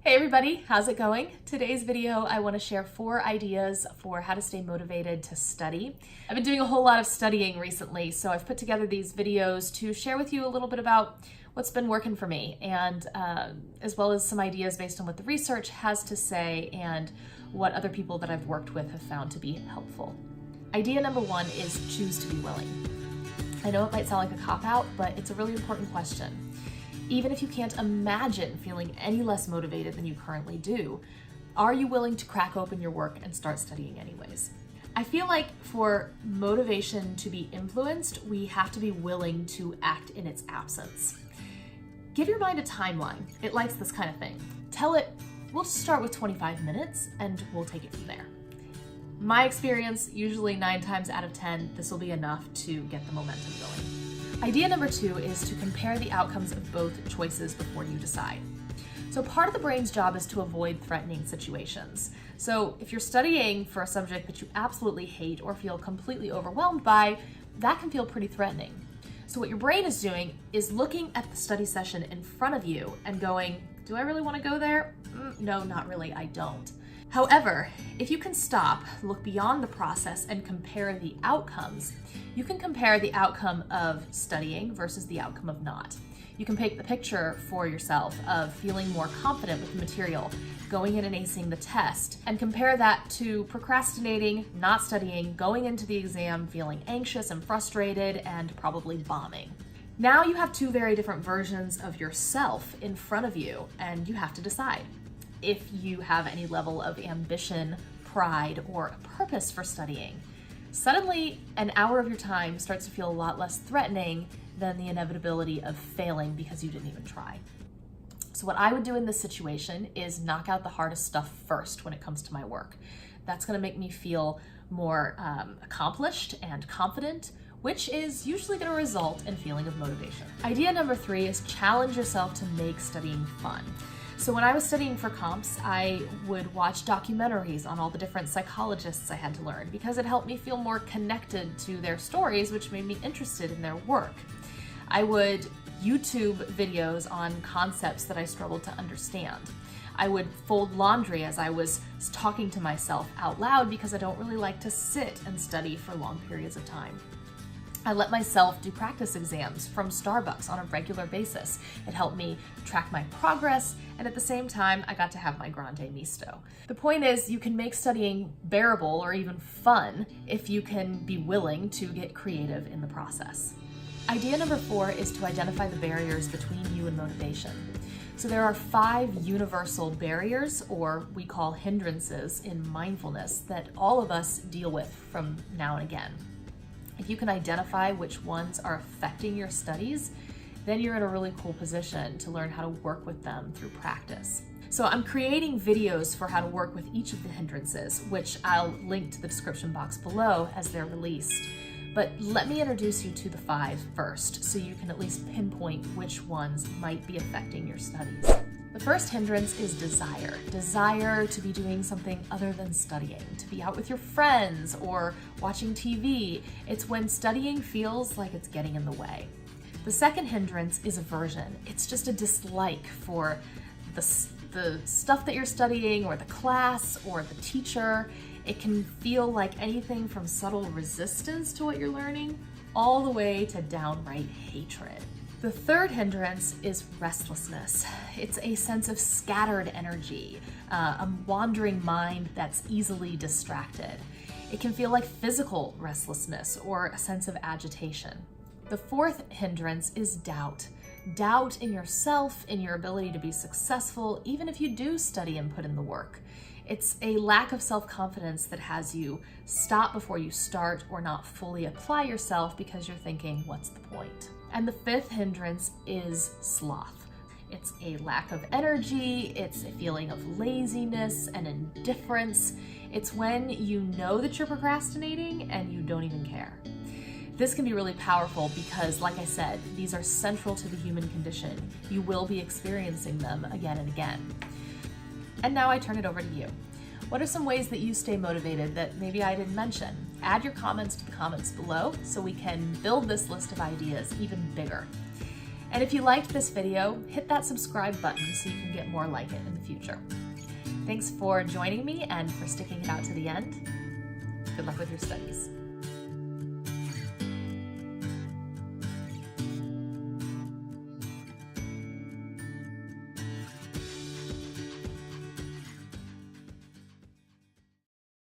Hey everybody, how's it going? Today's video, I want to share 4 ideas for how to stay motivated to study. I've been doing a whole lot of studying recently, so I've put together these videos to share with you a little bit about what's been working for me, and as well as some ideas based on what the research has to say and what other people that I've worked with have found to be helpful. Idea number 1 is choose to be willing. I know it might sound like a cop-out, but it's a really important question. Even if you can't imagine feeling any less motivated than you currently do, are you willing to crack open your work and start studying anyways? I feel like for motivation to be influenced, we have to be willing to act in its absence. Give your mind a timeline. It likes this kind of thing. Tell it, we'll just start with 25 minutes and we'll take it from there. My experience, usually 9 times out of 10, this will be enough to get the momentum going. Idea number 2 is to compare the outcomes of both choices before you decide. So part of the brain's job is to avoid threatening situations. So if you're studying for a subject that you absolutely hate or feel completely overwhelmed by, that can feel pretty threatening. So what your brain is doing is looking at the study session in front of you and going, do I really want to go there? No, not really, I don't. However, if you can stop, look beyond the process, and compare the outcomes, you can compare the outcome of studying versus the outcome of not. You can paint the picture for yourself of feeling more confident with the material, going in and acing the test, and compare that to procrastinating, not studying, going into the exam feeling anxious and frustrated, and probably bombing. Now you have 2 very different versions of yourself in front of you, and you have to decide. If you have any level of ambition, pride, or purpose for studying, suddenly an hour of your time starts to feel a lot less threatening than the inevitability of failing because you didn't even try. So what I would do in this situation is knock out the hardest stuff first when it comes to my work. That's going to make me feel more accomplished and confident, which is usually going to result in a feeling of motivation. Idea number 3 is challenge yourself to make studying fun. So when I was studying for comps, I would watch documentaries on all the different psychologists I had to learn because it helped me feel more connected to their stories, which made me interested in their work. I would YouTube videos on concepts that I struggled to understand. I would fold laundry as I was talking to myself out loud because I don't really like to sit and study for long periods of time. I let myself do practice exams from Starbucks on a regular basis. It helped me track my progress, and at the same time, I got to have my grande misto. The point is, you can make studying bearable or even fun if you can be willing to get creative in the process. Idea number 4 is to identify the barriers between you and motivation. So there are 5 universal barriers, or we call hindrances, in mindfulness that all of us deal with from now and again. If you can identify which ones are affecting your studies, then you're in a really cool position to learn how to work with them through practice. So I'm creating videos for how to work with each of the hindrances, which I'll link to the description box below as they're released. But let me introduce you to the 5 first, so you can at least pinpoint which ones might be affecting your studies. The first hindrance is desire. Desire to be doing something other than studying, to be out with your friends or watching TV. It's when studying feels like it's getting in the way. The second hindrance is aversion. It's just a dislike for the stuff that you're studying or the class or the teacher. It can feel like anything from subtle resistance to what you're learning all the way to downright hatred. The third hindrance is restlessness. It's a sense of scattered energy, a wandering mind that's easily distracted. It can feel like physical restlessness or a sense of agitation. The fourth hindrance is doubt. Doubt in yourself, in your ability to be successful, even if you do study and put in the work. It's a lack of self-confidence that has you stop before you start or not fully apply yourself because you're thinking, what's the point? And the fifth hindrance is sloth. It's a lack of energy, it's a feeling of laziness and indifference. It's when you know that you're procrastinating and you don't even care. This can be really powerful because, like I said, these are central to the human condition. You will be experiencing them again and again. And now I turn it over to you. What are some ways that you stay motivated that maybe I didn't mention? Add your comments to the comments below so we can build this list of ideas even bigger. And if you liked this video, hit that subscribe button so you can get more like it in the future. Thanks for joining me and for sticking it out to the end. Good luck with your studies.